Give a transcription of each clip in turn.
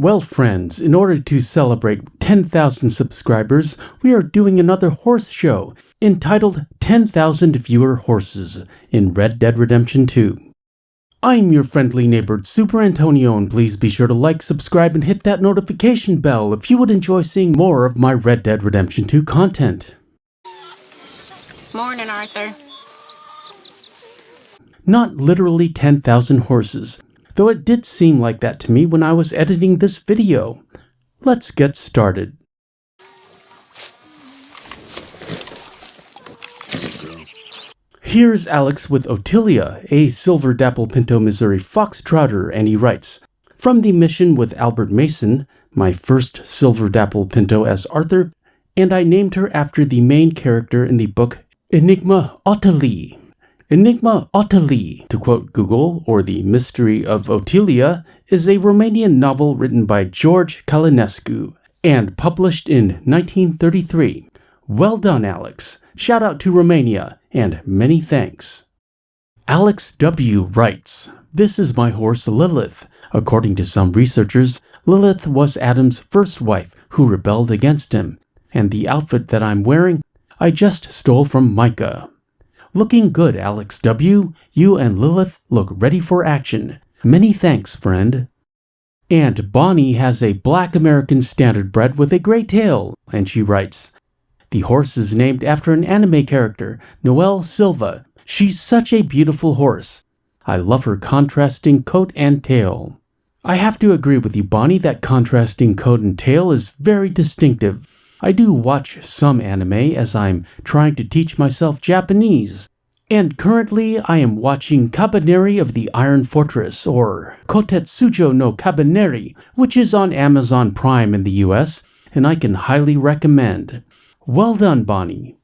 Well, friends, in order to celebrate 10,000 subscribers, we are doing another horse show entitled 10,000 Viewer Horses in Red Dead Redemption 2. I'm your friendly neighbor, Superantonio, and please be sure to like, subscribe, and hit that notification bell if you would enjoy seeing more of my Red Dead Redemption 2 content. Morning, Arthur. Not literally 10,000 horses, though it did seem like that to me when I was editing this video. Let's get started. Here's Alex with Otilia, a Silver Dapple Pinto Missouri Foxtrotter, and he writes, "From the mission with Albert Mason, my first Silver Dapple Pinto as Arthur, and I named her after the main character in the book Enigma Otilia. Enigma Otilia, to quote Google, or The Mystery of Otilia, is a Romanian novel written by George Călinescu and published in 1933. Well done, Alex. Shout out to Romania, and many thanks." Alex W. writes, "This is my horse Lilith. According to some researchers, Lilith was Adam's first wife who rebelled against him, and the outfit that I'm wearing I just stole from Micah. Looking good, Alex W. You and Lilith look ready for action. Many thanks, friend." And Bonnie has a black American standard bred with a gray tail, and she writes, "The horse is named after an anime character, Noelle Silva. She's such a beautiful horse. I love her contrasting coat and tail." I have to agree with you, Bonnie, that contrasting coat and tail is very distinctive. I do watch some anime as I'm trying to teach myself Japanese, and currently I am watching Kabaneri of the Iron Fortress, or Kotetsujo no Kabaneri, which is on Amazon Prime in the US, and I can highly recommend. Well done, Bonnie.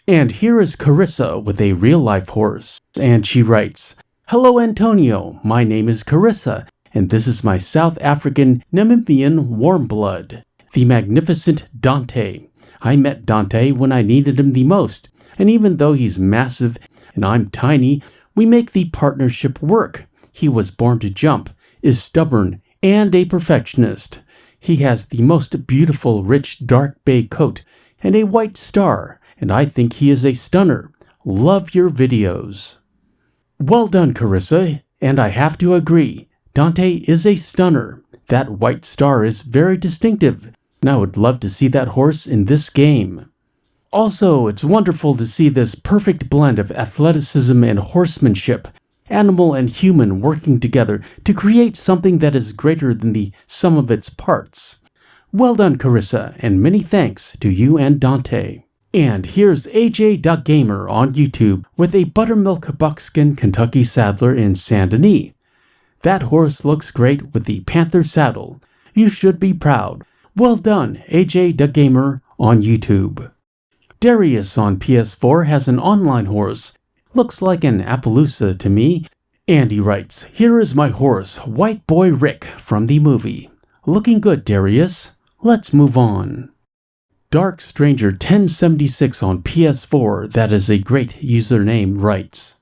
And here is Carissa with a real-life horse, and she writes, "Hello, Antonio. My name is Carissa, and this is my South African Namibian warm blood, the magnificent Dante. I met Dante when I needed him the most, and even though he's massive and I'm tiny, we make the partnership work. He was born to jump, is stubborn, and a perfectionist. He has the most beautiful, rich, dark bay coat and a white star, and I think he is a stunner. Love your videos." Well done, Carissa, and I have to agree. Dante is a stunner. That white star is very distinctive, and I would love to see that horse in this game. Also, it's wonderful to see this perfect blend of athleticism and horsemanship, animal and human working together to create something that is greater than the sum of its parts. Well done, Carissa, and many thanks to you and Dante. And here's AJ.Gamer on YouTube with a buttermilk buckskin Kentucky saddler in Saint Denis. That horse looks great with the panther saddle. You should be proud. Well done, AJ.Gamer on YouTube. Darius on PS4 has an online horse. Looks like an Appaloosa to me. And he writes, "Here is my horse, White Boy Rick from the movie." Looking good, Darius. Let's move on. Dark Stranger 1076 on PS4, that is a great username, writes,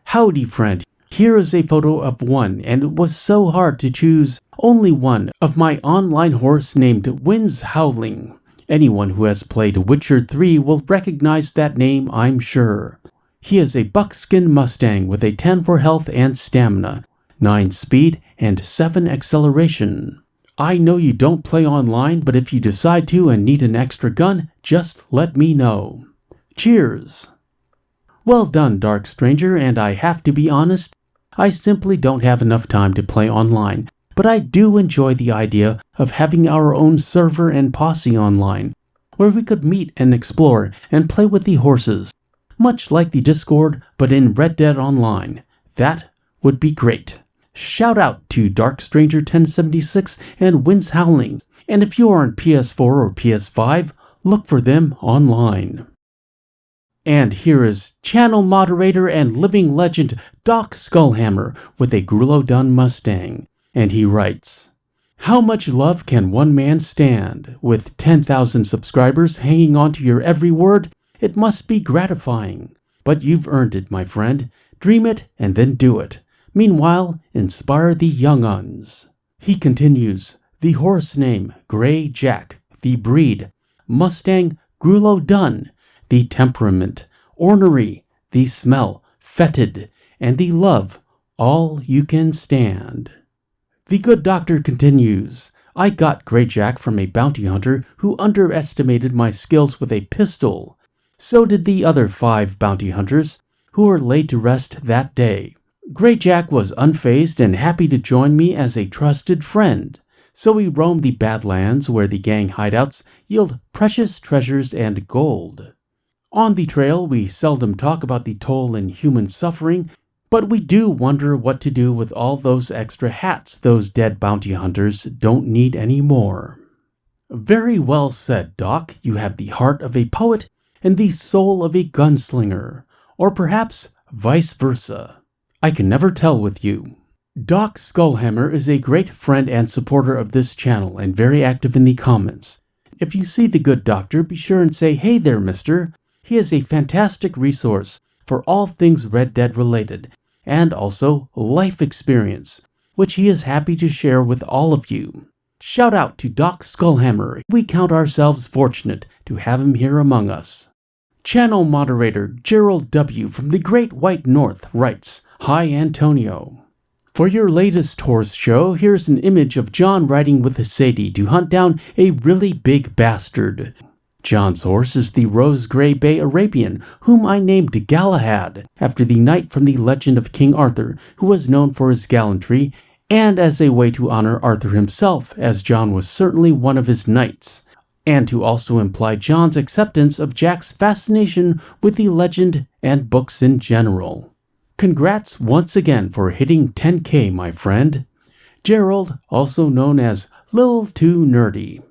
"Howdy, friend. Here is a photo of one, and it was so hard to choose only one, of my online horse named Winds Howling. Anyone who has played Witcher 3 will recognize that name, I'm sure. He is a buckskin Mustang with a 10 for health and stamina, 9 speed, and 7 acceleration. I know you don't play online, but if you decide to and need an extra gun, just let me know. Cheers." Well done, Dark Stranger, and I have to be honest, I simply don't have enough time to play online, but I do enjoy the idea of having our own server and posse online, where we could meet and explore and play with the horses, much like the Discord, but in Red Dead Online. That would be great. Shout out to Dark Stranger 1076 and Winds Howling, and if you are on PS4 or PS5, look for them online. And here is channel moderator and living legend Doc Skullhammer with a Grulodun Mustang, and he writes, "How much love can one man stand? With 10,000 subscribers hanging on to your every word, it must be gratifying. But you've earned it, my friend. Dream it and then do it. Meanwhile, inspire the young uns." He continues, the horse name, Grey Jack, the breed, Mustang, Grullo Dun, the temperament, ornery, the smell, fetid, and the love, all you can stand. The good doctor continues, I got Grey Jack from a bounty hunter who underestimated my skills with a pistol. So did the other 5 bounty hunters, who were laid to rest that day. Grey Jack was unfazed and happy to join me as a trusted friend. So we roamed the Badlands where the gang hideouts yield precious treasures and gold. On the trail, we seldom talk about the toll in human suffering, but we do wonder what to do with all those extra hats those dead bounty hunters don't need anymore. Very well said, Doc. You have the heart of a poet and the soul of a gunslinger, or perhaps vice versa. I can never tell with you. Doc Skullhammer is a great friend and supporter of this channel and very active in the comments. If you see the good doctor, be sure and say, hey there, mister. He is a fantastic resource for all things Red Dead related, and also life experience, which he is happy to share with all of you. Shout out to Doc Skullhammer. We count ourselves fortunate to have him here among us. Channel moderator Gerald W. from the Great White North writes, Hi Antonio. For your latest horse show, here's an image of John riding with Sadie to hunt down a really big bastard. John's horse is the Rose Grey Bay Arabian, whom I named Galahad, after the knight from the legend of King Arthur, who was known for his gallantry, and as a way to honor Arthur himself, as John was certainly one of his knights, and to also imply John's acceptance of Jack's fascination with the legend and books in general. Congrats once again for hitting 10K, my friend. Gerald, also known as Lil Too Nerdy.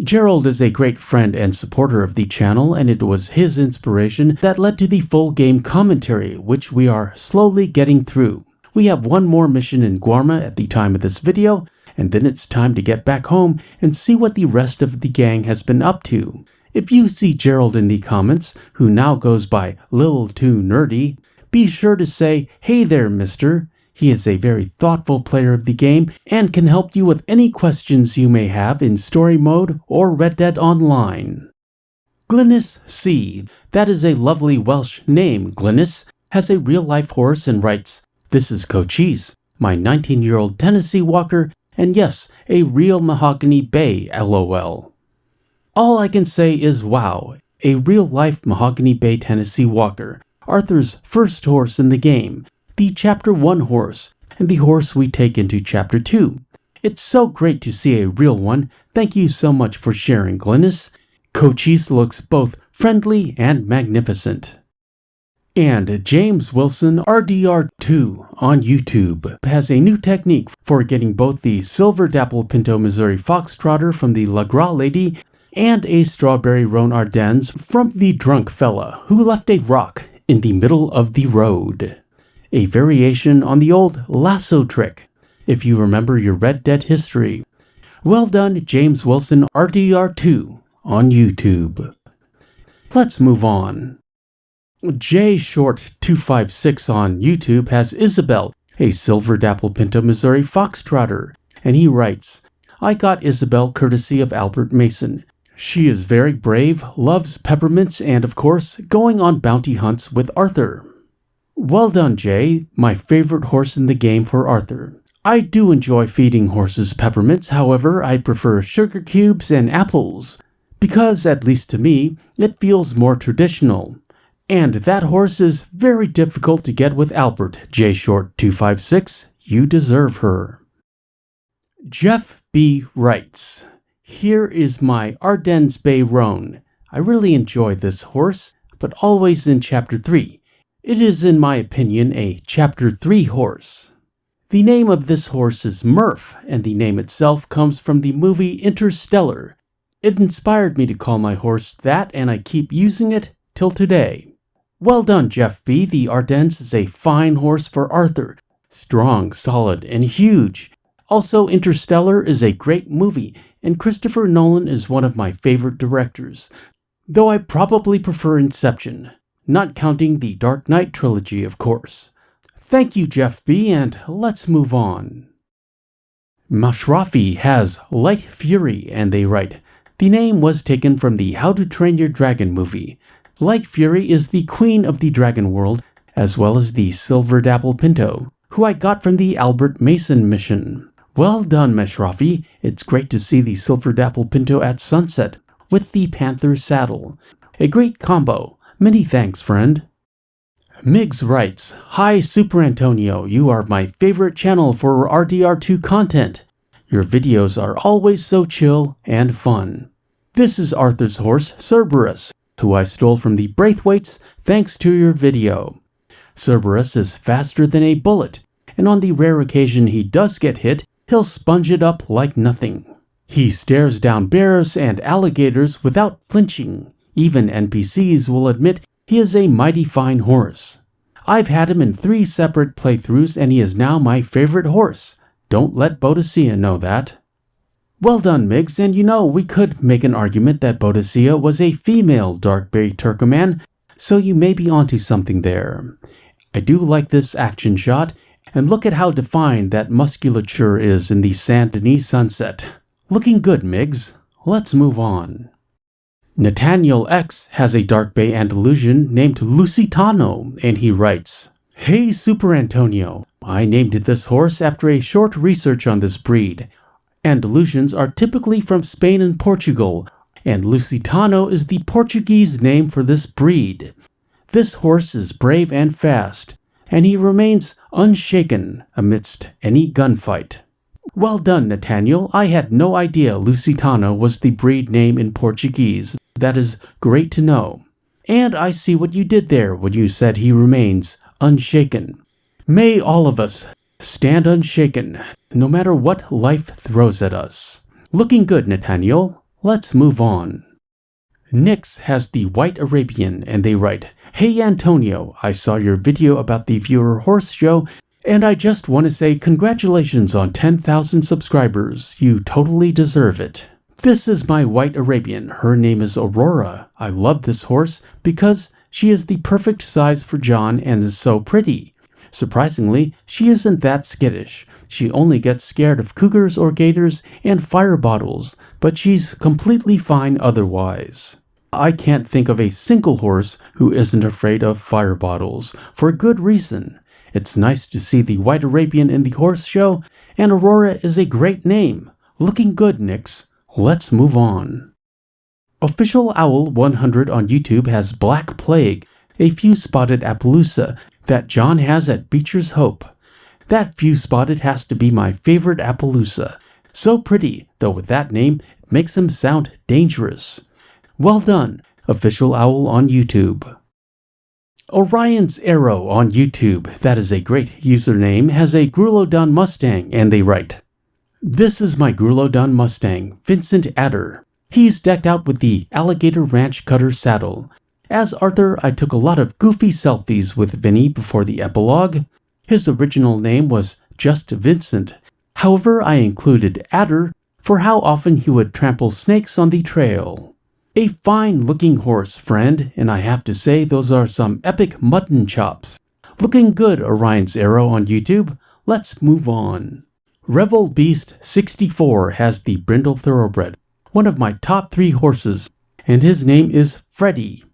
Gerald is a great friend and supporter of the channel, and it was his inspiration that led to the full game commentary, which we are slowly getting through. We have one more mission in Guarma at the time of this video, and then it's time to get back home and see what the rest of the gang has been up to. If you see Gerald in the comments, who now goes by Lil Too Nerdy, be sure to say, hey there, mister. He is a very thoughtful player of the game and can help you with any questions you may have in story mode or Red Dead Online. Glynis C., that is a lovely Welsh name. Glynis has a real-life horse and writes, This is Cochise, my 19-year-old Tennessee Walker, and yes, a real Mahogany Bay, LOL. All I can say is wow, a real-life Mahogany Bay Tennessee Walker, Arthur's first horse in the game, the Chapter 1 horse, and the horse we take into Chapter 2. It's so great to see a real one. Thank you so much for sharing, Glynis. Cochise looks both friendly and magnificent. And James Wilson RDR2 on YouTube has a new technique for getting both the Silver Dapple Pinto Missouri Foxtrotter from the La Gras Lady and a Strawberry Roan Ardennes from the drunk fella who left a rock in the middle of the road. A variation on the old lasso trick, if you remember your Red Dead history. Well done, James Wilson RDR2 on YouTube. Let's move on. JShort256 on YouTube has Isabel, a Silver Dapple Pinto Missouri Foxtrotter, and he writes, I got Isabel courtesy of Albert Mason. She is very brave, loves peppermints, and of course, going on bounty hunts with Arthur. Well done, Jay, my favorite horse in the game for Arthur. I do enjoy feeding horses peppermints, however, I prefer sugar cubes and apples, because, at least to me, it feels more traditional. And that horse is very difficult to get with Albert, JShort256. You deserve her. Jeff B. writes, Here is my Ardennes Bay Roan. I really enjoy this horse, but always in Chapter 3. It is, in my opinion, a Chapter 3 horse. The name of this horse is Murph, and the name itself comes from the movie Interstellar. It inspired me to call my horse that, and I keep using it till today. Well done, Jeff B. The Ardennes is a fine horse for Arthur. Strong, solid, and huge. Also, Interstellar is a great movie, and Christopher Nolan is one of my favorite directors, though I probably prefer Inception. Not counting the Dark Knight trilogy, of course. Thank you, Jeff B., and let's move on. Mashrafi has Light Fury, and they write, the name was taken from the How to Train Your Dragon movie. Light Fury is the queen of the dragon world, as well as the Silver Dapple Pinto, who I got from the Albert Mason mission. Well done, Mashrafi. It's great to see the Silver Dapple Pinto at sunset, with the Panther saddle. A great combo. Many thanks, friend. Miggs writes, Hi Superantonio, you are my favorite channel for RDR2 content. Your videos are always so chill and fun. This is Arthur's horse, Cerberus, who I stole from the Braithwaites thanks to your video. Cerberus is faster than a bullet, and on the rare occasion he does get hit, he'll sponge it up like nothing. He stares down bears and alligators without flinching. Even NPCs will admit he is a mighty fine horse. I've had him in 3 separate playthroughs and he is now my favorite horse. Don't let Boadicea know that. Well done, Miggs, and we could make an argument that Boadicea was a female Dark Bay Turkoman, so you may be onto something there. I do like this action shot, and look at how defined that musculature is in the Saint Denis sunset. Looking good, Miggs. Let's move on. Nathaniel X has a Dark Bay Andalusian named Lusitano, and he writes, Hey Superantonio, I named this horse after a short research on this breed. Andalusians are typically from Spain and Portugal, and Lusitano is the Portuguese name for this breed. This horse is brave and fast, and he remains unshaken amidst any gunfight. Well done, Nathaniel. I had no idea Lusitano was the breed name in Portuguese. That is great to know. And I see what you did there when you said he remains unshaken. May all of us stand unshaken, no matter what life throws at us. Looking good, Nathaniel. Let's move on. Nyx has the White Arabian, and they write, Hey Antonio, I saw your video about the viewer horse show, and I just want to say congratulations on 10,000 subscribers. You totally deserve it. This is my White Arabian. Her name is Aurora. I love this horse because she is the perfect size for John and is so pretty. Surprisingly, she isn't that skittish. She only gets scared of cougars or gators and fire bottles, but she's completely fine otherwise. I can't think of a single horse who isn't afraid of fire bottles, for good reason. It's nice to see the White Arabian in the horse show, and Aurora is a great name. Looking good, Nyx. Let's move on. Official Owl 100 on YouTube has Black Plague, a few-spotted Appaloosa that John has at Beecher's Hope. That few-spotted has to be my favorite Appaloosa. So pretty, though with that name, it makes him sound dangerous. Well done, Official Owl on YouTube. Orion's Arrow on YouTube, that is a great username, has a Grulodon Mustang, and they write, This is my Grulodon Mustang, Vincent Adder. He's decked out with the Alligator Ranch Cutter saddle. As Arthur, I took a lot of goofy selfies with Vinny before the epilogue. His original name was just Vincent. However, I included Adder for how often he would trample snakes on the trail. A fine-looking horse, friend, and I have to say those are some epic mutton chops. Looking good, Orion's Arrow on YouTube. Let's move on. Rebel Beast 64 has the Brindle Thoroughbred, one of my top 3 horses, and his name is Freddie.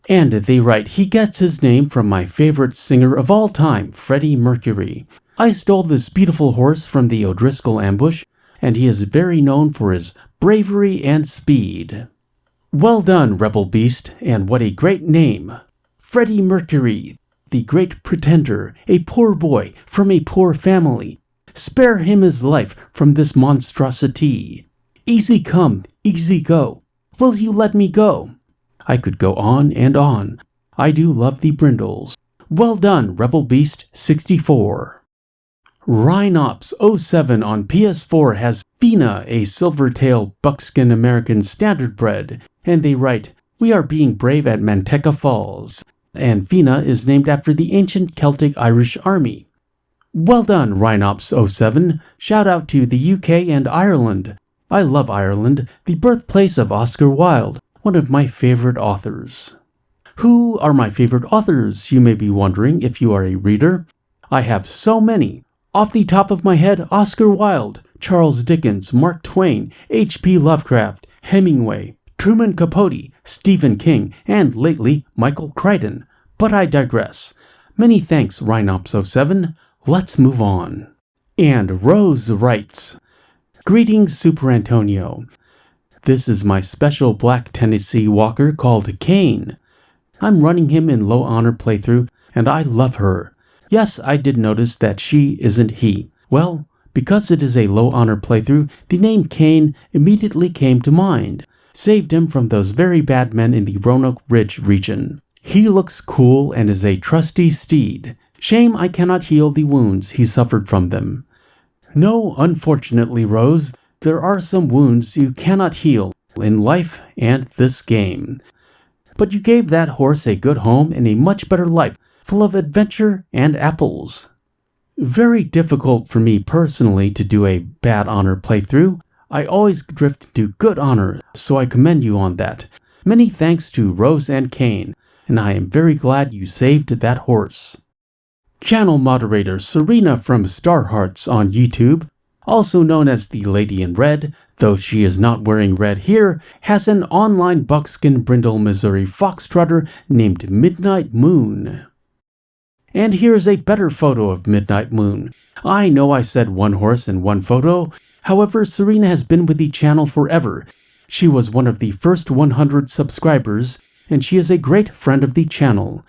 And they write, he gets his name from my favorite singer of all time, Freddie Mercury. I stole this beautiful horse from the O'Driscoll ambush, and he is very known for his bravery and speed. Well done, Rebel Beast, and what a great name. Freddie Mercury, the great pretender, a poor boy from a poor family. Spare him his life from this monstrosity. Easy come, easy go. Will you let me go? I could go on and on. I do love the brindles. Well done, Rebel Beast 64. Rhinops 07 on PS4 has Fina, a silver-tailed buckskin American standardbred, and they write, we are being brave at Manteca Falls, and Fina is named after the ancient Celtic Irish army. Well done, Rhinops 07. Shout out to the UK and Ireland. I love Ireland, the birthplace of Oscar Wilde, one of my favorite authors. Who are my favorite authors, you may be wondering if you are a reader? I have so many. Off the top of my head, Oscar Wilde, Charles Dickens, Mark Twain, H.P. Lovecraft, Hemingway, Truman Capote, Stephen King, and lately, Michael Crichton. But I digress. Many thanks, Rhinops07. Let's move on. And Rose writes, Greetings, Superantonio. This is my special black Tennessee Walker called Kane. I'm running him in low honor playthrough, and I love her. Yes, I did notice that she isn't he. Well, because it is a low honor playthrough, the name Kane immediately came to mind. Saved him from those very bad men in the Roanoke Ridge region. He looks cool and is a trusty steed. Shame I cannot heal the wounds he suffered from them. No, unfortunately, Rose, there are some wounds you cannot heal in life and this game. But you gave that horse a good home and a much better life, full of adventure and apples. Very difficult for me personally to do a bad honor playthrough. I always drift to good honor, so I commend you on that. Many thanks to Rose and Kane, and I am very glad you saved that horse. Channel moderator Serena from Star Hearts on YouTube, also known as the Lady in Red, though she is not wearing red here, has an online buckskin brindle Missouri foxtrotter named Midnight Moon. And here's a better photo of Midnight Moon. I know I said one horse in one photo, however, Serena has been with the channel forever. She was one of the first 100 subscribers, and she is a great friend of the channel.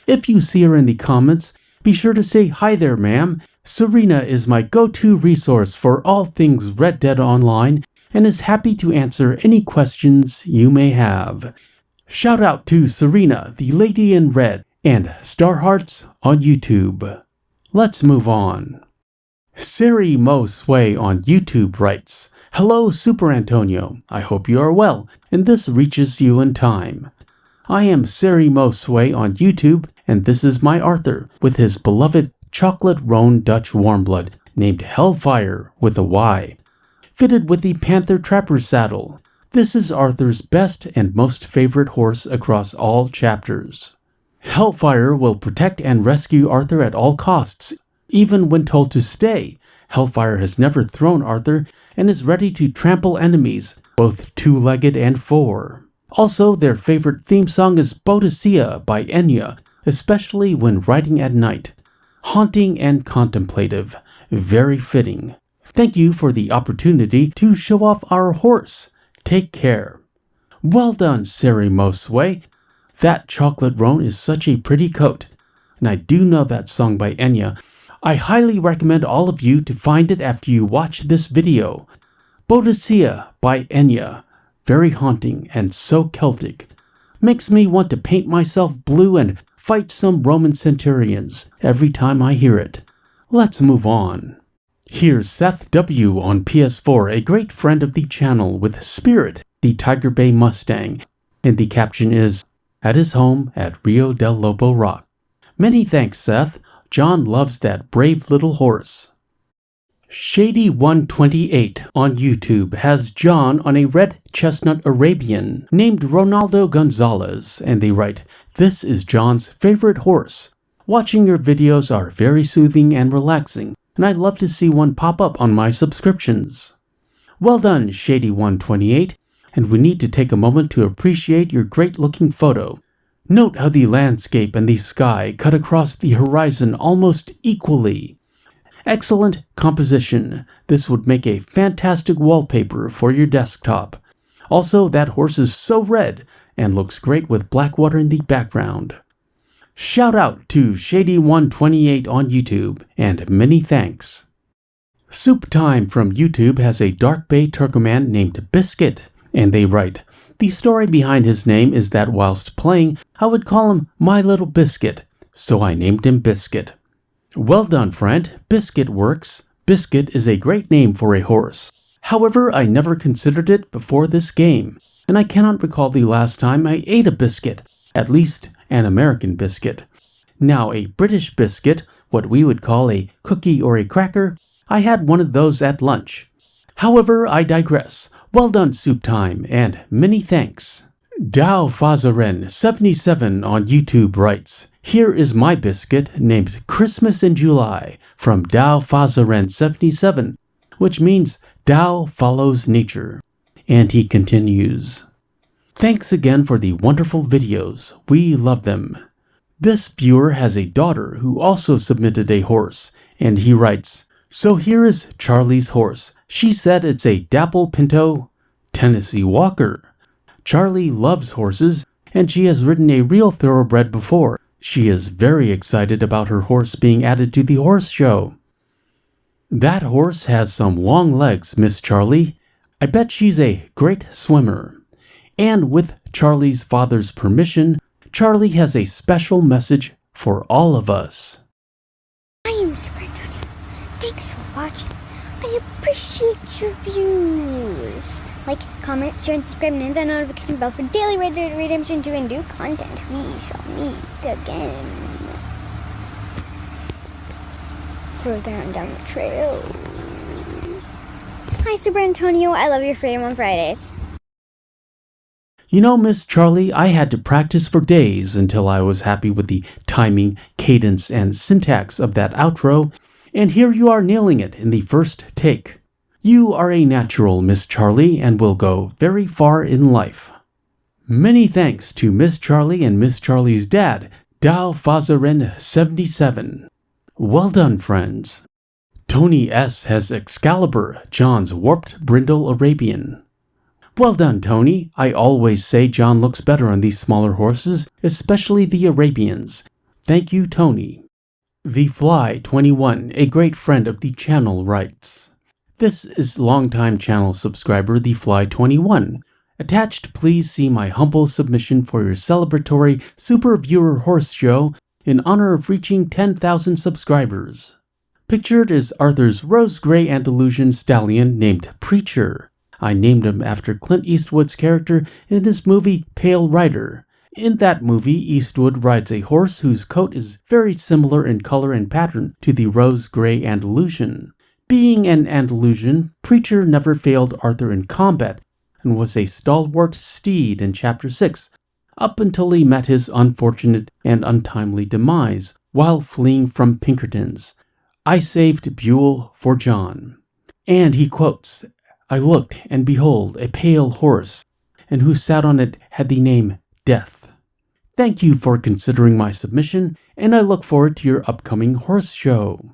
If you see her in the comments, be sure to say hi there, ma'am. Serena is my go-to resource for all things Red Dead Online and is happy to answer any questions you may have. Shout out to Serena, the Lady in Red, and Star Hearts on YouTube. Let's move on. Siri Mo Sway on YouTube writes, Hello, Superantonio. I hope you are well, and this reaches you in time. I am Siri Mo Sway on YouTube, and this is my Arthur with his beloved chocolate roan Dutch warmblood named Hellfire with a Y, fitted with the Panther Trapper saddle. This is Arthur's best and most favorite horse across all chapters. Hellfire will protect and rescue Arthur at all costs, even when told to stay. Hellfire has never thrown Arthur and is ready to trample enemies, both two-legged and four. Also, their favorite theme song is Boadicea by Enya, especially when riding at night. Haunting and contemplative. Very fitting. Thank you for the opportunity to show off our horse. Take care. Well done, Siri Mo Sway. That chocolate roan is such a pretty coat. And I do know that song by Enya. I highly recommend all of you to find it after you watch this video. Boadicea by Enya. Very haunting and so Celtic. Makes me want to paint myself blue and fight some Roman centurions every time I hear it. Let's move on. Here's Seth W. on PS4, a great friend of the channel with Spirit, the Tiger Bay Mustang, and the caption is, at his home at Rio del Lobo Rock. Many thanks, Seth. John loves that brave little horse. Shady128 on YouTube has John on a red Chestnut Arabian named Ronaldo Gonzalez, and they write, This is John's favorite horse. Watching your videos are very soothing and relaxing, and I'd love to see one pop up on my subscriptions. Well done, Shady128, and we need to take a moment to appreciate your great-looking photo. Note how the landscape and the sky cut across the horizon almost equally. Excellent composition. This would make a fantastic wallpaper for your desktop. Also, that horse is so red and looks great with black water in the background. Shout out to Shady128 on YouTube, and many thanks. Soup Time from YouTube has a Dark Bay Turkoman named Biscuit, and they write, The story behind his name is that whilst playing, I would call him My Little Biscuit, so I named him Biscuit. Well done, friend. Biscuit works. Biscuit is a great name for a horse. However, I never considered it before this game, and I cannot recall the last time I ate a biscuit, at least an American biscuit. Now, a British biscuit, what we would call a cookie or a cracker, I had one of those at lunch. However, I digress. Well done, Soup Time, and many thanks. Dao Fazaren 77 on YouTube writes, Here is my biscuit named Christmas in July from Tao Fazaren 77, which means Tao follows nature. And he continues, "Thanks again for the wonderful videos. We love them." This viewer has a daughter who also submitted a horse, and he writes, "So here is Charlie's horse. She said it's a Dapple Pinto Tennessee Walker. Charlie loves horses, and she has ridden a real thoroughbred before. She is very excited about her horse being added to the horse show." That horse has some long legs, Miss Charlie. I bet she's a great swimmer. And with Charlie's father's permission, Charlie has a special message for all of us. I am superantonio. Thanks for watching. I appreciate your views. Like, comment, share, and subscribe, and hit that notification bell for daily redemption to new content. We shall meet again further on down the trail. Hi, Superantonio. I love your freedom on Fridays. You know, Miss Charlie, I had to practice for days until I was happy with the timing, cadence, and syntax of that outro, and here you are nailing it in the first take. You are a natural, Miss Charlie, and will go very far in life. Many thanks to Miss Charlie and Miss Charlie's dad, Tao Fazaren 77. Well done, friends. Tony S. has Excalibur, John's Warped Brindle Arabian. Well done, Tony. I always say John looks better on these smaller horses, especially the Arabians. Thank you, Tony. The Fly 21, a great friend of the channel, writes, "This is longtime channel subscriber The Fly 21. Attached, please see my humble submission for your celebratory Super Viewer Horse Show in honor of reaching 10,000 subscribers. Pictured is Arthur's rose-gray Andalusian stallion named Preacher. I named him after Clint Eastwood's character in his movie Pale Rider. In that movie, Eastwood rides a horse whose coat is very similar in color and pattern to the rose-gray Andalusian. Being an Andalusian, Preacher never failed Arthur in combat and was a stalwart steed in Chapter 6, up until he met his unfortunate and untimely demise while fleeing from Pinkerton's. I saved Buell for John." And he quotes, "I looked, and behold, a pale horse, and who sat on it had the name Death." Thank you for considering my submission, and I look forward to your upcoming horse show.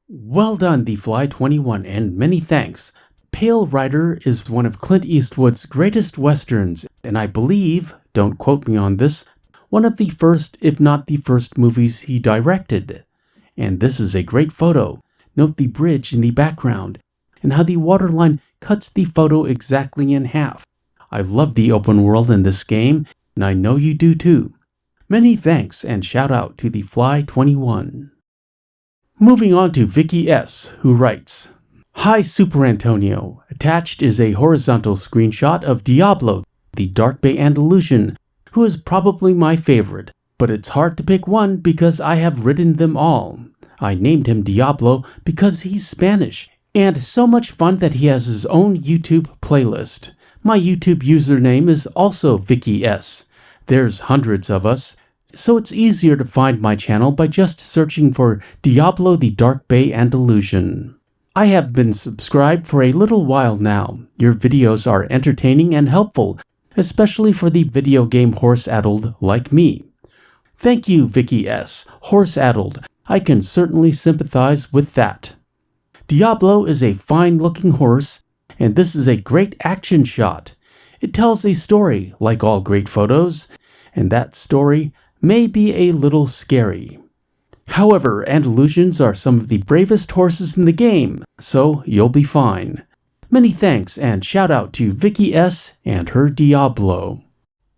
Well done, The Fly 21, and many thanks. Pale Rider is one of Clint Eastwood's greatest westerns, and I believe, don't quote me on this, one of the first, if not the first movies he directed. And this is a great photo. Note the bridge in the background, and how the waterline cuts the photo exactly in half. I love the open world in this game, and I know you do too. Many thanks, and shout out to The Fly 21. Moving on to Vicky S., who writes, "Hi Superantonio. Attached is a horizontal screenshot of Diablo, the Dark Bay Andalusian, who is probably my favorite, but it's hard to pick one because I have ridden them all. I named him Diablo because he's Spanish, and so much fun that he has his own YouTube playlist. My YouTube username is also Vicky S. There's hundreds of us, so it's easier to find my channel by just searching for Diablo the Dark Bay Andalusian. I have been subscribed for a little while now. Your videos are entertaining and helpful, especially for the video game horse-addled like me." Thank you, Vicky S. Horse-addled. I can certainly sympathize with that. Diablo is a fine-looking horse, and this is a great action shot. It tells a story, like all great photos, and that story may be a little scary. However, Andalusians are some of the bravest horses in the game, so you'll be fine. Many thanks, and shout out to Vicky S. and her Diablo.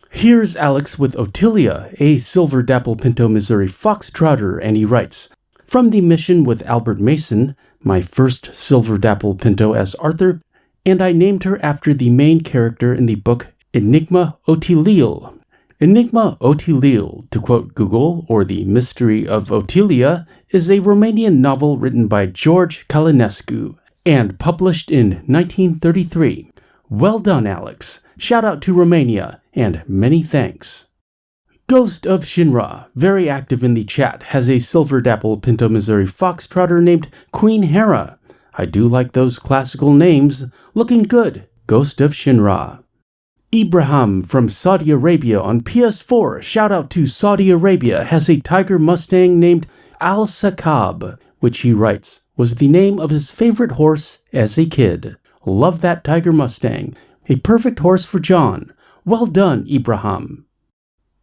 Here's Alex with Otilia, a Silver Dapple Pinto Missouri Foxtrotter, and he writes, "From the mission with Albert Mason, my first Silver Dapple Pinto as Arthur, and I named her after the main character in the book Enigma Otilil. Enigma Otilil, to quote Google, or The Mystery of Otilia, is a Romanian novel written by George Călinescu and published in 1933. Well done, Alex. Shout out to Romania, and many thanks." Ghost of Shinra, very active in the chat, has a Silver Dapple Pinto Missouri Foxtrotter named Queen Hera. I do like those classical names. Looking good. Ghost of Shinra. Ibrahim from Saudi Arabia on PS4, shout out to Saudi Arabia, has a Tiger Mustang named Al Sakab, which he writes was the name of his favorite horse as a kid. Love that Tiger Mustang. A perfect horse for John. Well done, Ibrahim.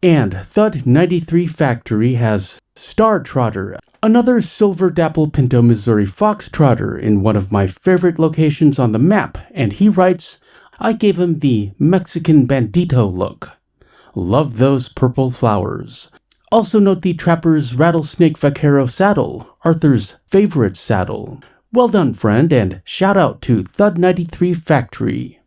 And Thud93 Factory has Star Trotter, another Silver Dapple Pinto Missouri Foxtrotter in one of my favorite locations on the map, and he writes, I gave him the Mexican bandito look. Love those purple flowers. Also note the Trapper's Rattlesnake Vaquero saddle, Arthur's favorite saddle. Well done, friend, and shout out to Thud93 Factory.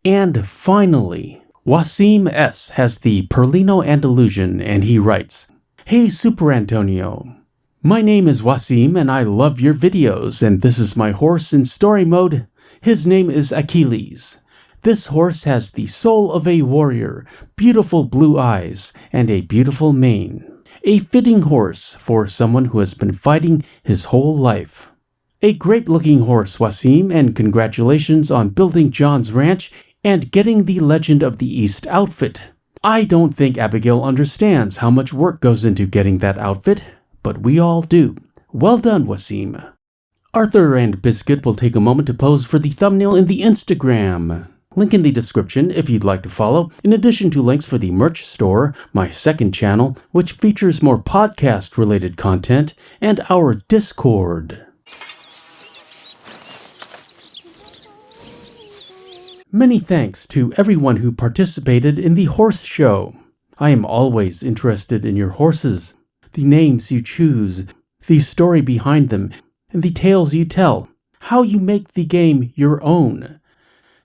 And finally, Wasim S. has the Perlino Andalusian, and he writes, Hey Superantonio, my name is Wasim and I love your videos, and this is my horse in story mode. His name is Achilles. This horse has the soul of a warrior, beautiful blue eyes, and a beautiful mane. A fitting horse for someone who has been fighting his whole life. A great looking horse, Wasim, and congratulations on building John's ranch and getting the Legend of the East outfit. I don't think Abigail understands how much work goes into getting that outfit, but we all do. Well done, Wasim. Arthur and Biscuit will take a moment to pose for the thumbnail in the Instagram. Link in the description if you'd like to follow, in addition to links for the merch store, my second channel, which features more podcast-related content, and our Discord. Many thanks to everyone who participated in the horse show. I am always interested in your horses, the names you choose, the story behind them, and the tales you tell, how you make the game your own.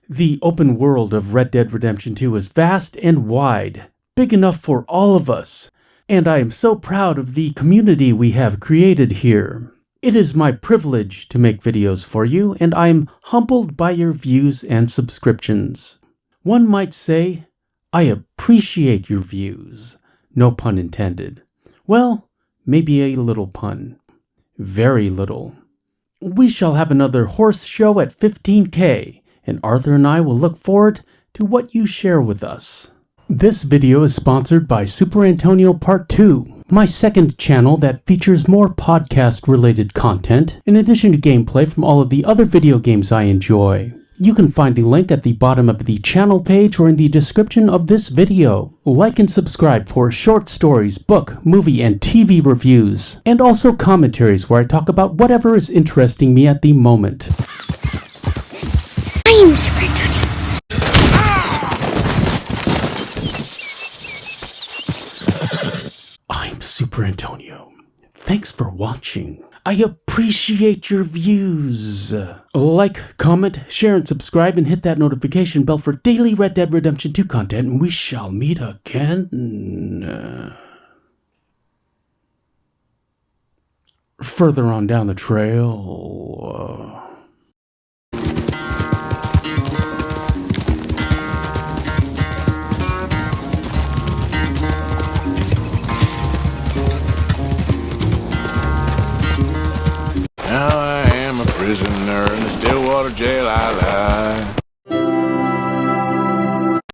The open world of Red Dead Redemption 2 is vast and wide, big enough for all of us, and I am so proud of the community we have created here. It is my privilege to make videos for you, and I am humbled by your views and subscriptions. One might say, I appreciate your views. No pun intended. Well, maybe a little pun. Very little. We shall have another horse show at 15K, and Arthur and I will look forward to what you share with us. This video is sponsored by Superantonio Part 2, my second channel that features more podcast-related content, in addition to gameplay from all of the other video games I enjoy. You can find the link at the bottom of the channel page or in the description of this video. Like and subscribe for short stories, book, movie, and TV reviews, and also commentaries where I talk about whatever is interesting me at the moment. I am superantonio. I'm Superantonio. Thanks for watching. I appreciate your views. Like, comment, share, and subscribe, and hit that notification bell for daily Red Dead Redemption 2 content, and we shall meet again. Further on down the trail. Now I am a prisoner in the Stillwater jail I lie.